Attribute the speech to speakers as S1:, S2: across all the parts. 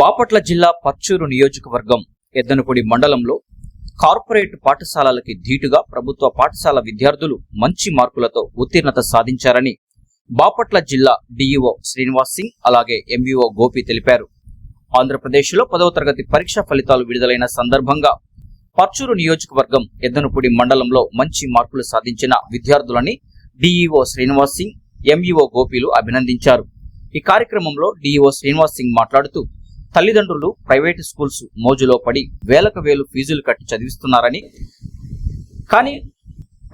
S1: బాపట్ల జిల్లా పర్చూరు నియోజకవర్గం ఎద్దనపూడి మండలంలో కార్పొరేట్ పాఠశాలలకి ధీటుగా ప్రభుత్వ పాఠశాల విద్యార్థులు మంచి మార్కులతో ఉత్తీర్ణత సాధించారని బాపట్ల జిల్లా డిఈఓ శ్రీనివాస్ సింగ్ అలాగే ఎంఈఓ గోపి తెలిపారు. ఆంధ్రప్రదేశ్లో 10వ తరగతి పరీక్షా ఫలితాలు విడుదలైన సందర్భంగా పర్చూరు నియోజకవర్గం ఎద్దనపూడి మండలంలో మంచి మార్కులు సాధించిన విద్యార్థులని డిఈఓ శ్రీనివాస్ సింగ్, ఎంఈఓ గోపిలు అభినందించారు. ఈ కార్యక్రమంలో డిఈఓ శ్రీనివాస్ సింగ్ మాట్లాడుతూ తల్లిదండ్రులు ప్రైవేటు స్కూల్స్ మోజులో పడి వేలకు వేలు ఫీజులు కట్టి చదివిస్తున్నారని, కానీ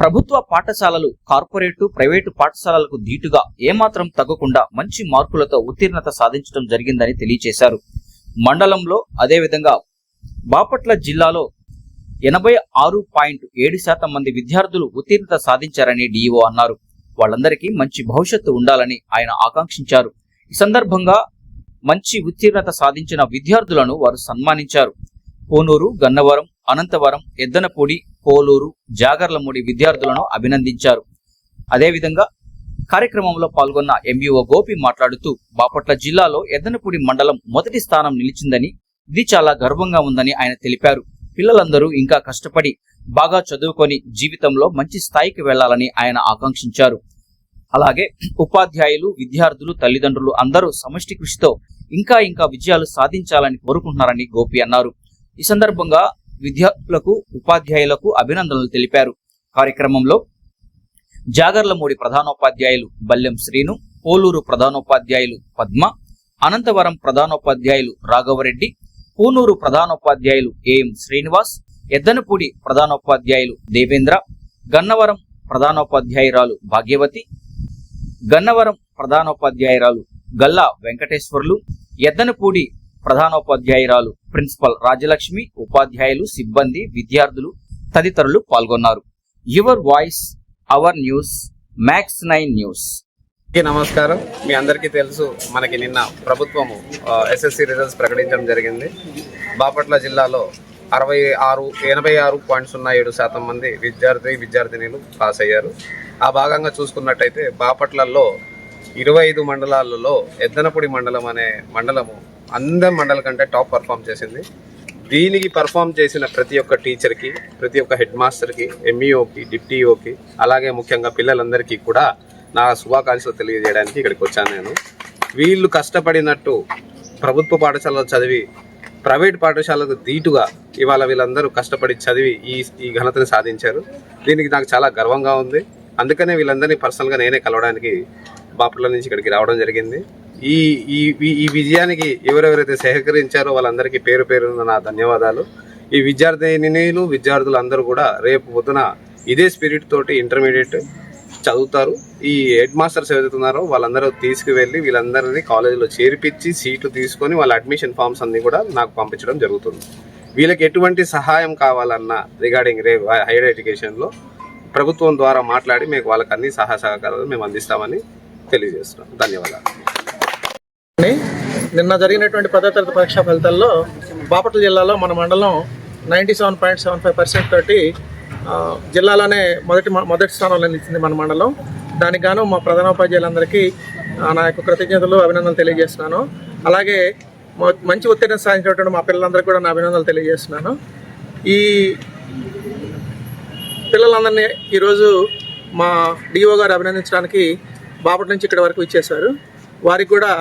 S1: ప్రభుత్వ పాఠశాలలు కార్పొరేటు ప్రైవేటు పాఠశాలలకు ధీటుగా ఏమాత్రం తగ్గకుండా మంచి మార్కులతో ఉత్తీర్ణత సాధించడం జరిగిందని తెలియజేశారు. మండలంలో అదేవిధంగా బాపట్ల జిల్లాలో 86.7% మంది విద్యార్థులు ఉత్తీర్ణత సాధించారని డిఈఓ అన్నారు. వాళ్ళందరికీ మంచి భవిష్యత్తు ఉండాలని ఆయన ఆకాంక్షించారు. ఈ సందర్భంగా మంచి ఉత్తీర్ణత సాధించిన విద్యార్థులను వారు సన్మానించారు. కోనూరు, గన్నవరం, అనంతవరం, ఎద్దనపూడి, పోలూరు, జాగర్లమూడి విద్యార్థులను అభినందించారు. అదేవిధంగా కార్యక్రమంలో పాల్గొన్న ఎంఈఓ గోపి మాట్లాడుతూ బాపట్ల జిల్లాలో ఎద్దనపూడి మండలం మొదటి స్థానం నిలిచిందని, ఇది చాలా గర్వంగా ఉందని ఆయన తెలిపారు. పిల్లలందరూ ఇంకా కష్టపడి బాగా చదువుకొని జీవితంలో మంచి స్థాయికి వెళ్లాలని ఆయన ఆకాంక్షించారు. అలాగే ఉపాధ్యాయులు, విద్యార్థులు, తల్లిదండ్రులు అందరూ సమష్టి కృషితో ఇంకా విజయాలు సాధించాలని కోరుకుంటున్నారని గోపి అన్నారు. ఈ సందర్భంగా విద్యార్థులకు, ఉపాధ్యాయులకు అభినందనలు తెలిపారు. కార్యక్రమంలో జాగర్లమూడి ప్రధానోపాధ్యాయులు బల్లెం శ్రీను, పోలూరు ప్రధానోపాధ్యాయులు పద్మ, అనంతవరం ప్రధానోపాధ్యాయులు రాఘవరెడ్డి, పూనూరు ప్రధానోపాధ్యాయులు ఏఎం శ్రీనివాస్, ఎద్దనపూడి ప్రధానోపాధ్యాయులు దేవేంద్ర, గన్నవరం ప్రధానోపాధ్యాయురాలు భాగ్యవతి, గన్నవరం ప్రధానోపాధ్యాయురాలు గల్లా వెంకటేశ్వర్లు, ఎద్దనపూడి ప్రధానోపాధ్యాయురాలు ప్రిన్సిపల్ రాజలక్ష్మి, ఉపాధ్యాయులు, సిబ్బంది, విద్యార్థులు తదితరులు పాల్గొన్నారు. Your voice hour news, max 9 news.
S2: నమస్కారం. మీ అందరికీ తెలుసు, మనకి నిన్న ప్రభుత్వము ఎస్ఎస్సి రిజల్ట్స్ ప్రకటించడం జరిగింది. బాపట్ల జిల్లాలో 86.07% మంది విద్యార్థినీలు పాస్ అయ్యారు. ఆ భాగంగా చూసుకున్నట్టయితే బాపట్లలో 25 మండలాలలో ఎద్దనపూడి మండలం అనే మండలము అందరి మండలం కంటే టాప్ పర్ఫామ్ చేసింది. దీనికి పర్ఫామ్ చేసిన ప్రతి ఒక్క టీచర్కి, ప్రతి ఒక్క హెడ్ మాస్టర్కి, ఎంఈఓకి, డిప్టీఓకి, అలాగే ముఖ్యంగా పిల్లలందరికీ కూడా నా శుభాకాంక్షలు తెలియజేయడానికి ఇక్కడికి వచ్చాను. నేను వీళ్ళు కష్టపడినట్టు ప్రభుత్వ పాఠశాలలో చదివి ప్రైవేట్ పాఠశాలకు ధీటుగా ఇవాళ వీళ్ళందరూ కష్టపడి చదివి ఈ ఘనతను సాధించారు. దీనికి నాకు చాలా గర్వంగా ఉంది. అందుకనే వీళ్ళందరినీ పర్సనల్గా నేనే కలవడానికి బాపట్ల నుంచి ఇక్కడికి రావడం జరిగింది. ఈ విజయానికి ఎవరెవరైతే సహకరించారో వాళ్ళందరికీ పేరు పేరున నా ధన్యవాదాలు. ఈ విద్యార్థినీలు, విద్యార్థులు అందరూ కూడా రేపు పొద్దున ఇదే స్పిరిట్ తోటి ఇంటర్మీడియట్ చదువుతారు. ఈ హెడ్ మాస్టర్స్ ఏదైతున్నారో వాళ్ళందరూ తీసుకువెళ్ళి వీళ్ళందరినీ కాలేజీలో చేర్పించి సీట్లు తీసుకొని వాళ్ళ అడ్మిషన్ ఫామ్స్ అన్ని కూడా నాకు పంపించడం జరుగుతుంది. వీళ్ళకి ఎటువంటి సహాయం కావాలన్నా రిగార్డింగ్ హైయర్ ఎడ్యుకేషన్లో ప్రభుత్వం ద్వారా మాట్లాడి మీకు వాళ్ళకి అన్ని సహాయ సహకారాలు మేము అందిస్తామని తెలియజేస్తున్నాం. ధన్యవాదాలు.
S3: నిన్న జరిగినటువంటి 10వ తరగతి పరీక్షా ఫలితాల్లో బాపట్ల జిల్లాలో మన మండలం 97.75% తోటి జిల్లాలోనే మొదటి స్థానంలో నిలిచింది మన మండలం. దానికి గాను మా ప్రధానోపాధ్యాయులందరికీ నా యొక్క కృతజ్ఞతలు, అభినందనలు తెలియజేస్తున్నాను. అలాగే మంచి ఉత్తీర్ణత సాధించినటువంటి మా పిల్లలందరికీ కూడా నా అభినందనలు తెలియజేస్తున్నాను. ఈ పిల్లలందరినీ ఈరోజు మా డిఓ గారు అభినందించడానికి బాపట్ల నుంచి ఇక్కడి వరకు ఇచ్చేశారు. వారికి కూడా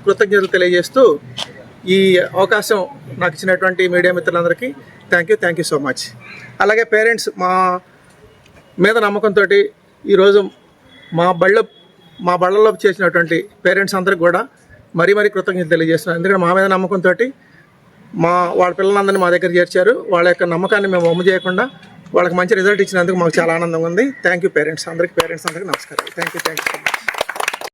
S3: కృతజ్ఞతలు తెలియజేస్తూ ఈ అవకాశం నాకు ఇచ్చినటువంటి మీడియా మిత్రులందరికీ థ్యాంక్ యూ సో మచ్. అలాగే పేరెంట్స్ మా మీద నమ్మకంతో ఈరోజు మా బళ్ళలో చేసినటువంటి పేరెంట్స్ అందరికీ కూడా మరీ కృతజ్ఞతలు తెలియజేస్తున్నాను. ఎందుకంటే మా మీద నమ్మకంతో వాళ్ళ పిల్లలందరినీ మా దగ్గర చేర్చారు. వాళ్ళ యొక్క నమ్మకాన్ని మేము వమ్ము చేయకుండా వాళ్ళకి మంచి రిజల్ట్ ఇచ్చినందుకు మాకు చాలా ఆనందంగా ఉంది. థ్యాంక్ యూ పేరెంట్స్ అందరికీ నమస్కారం. Thank you so much.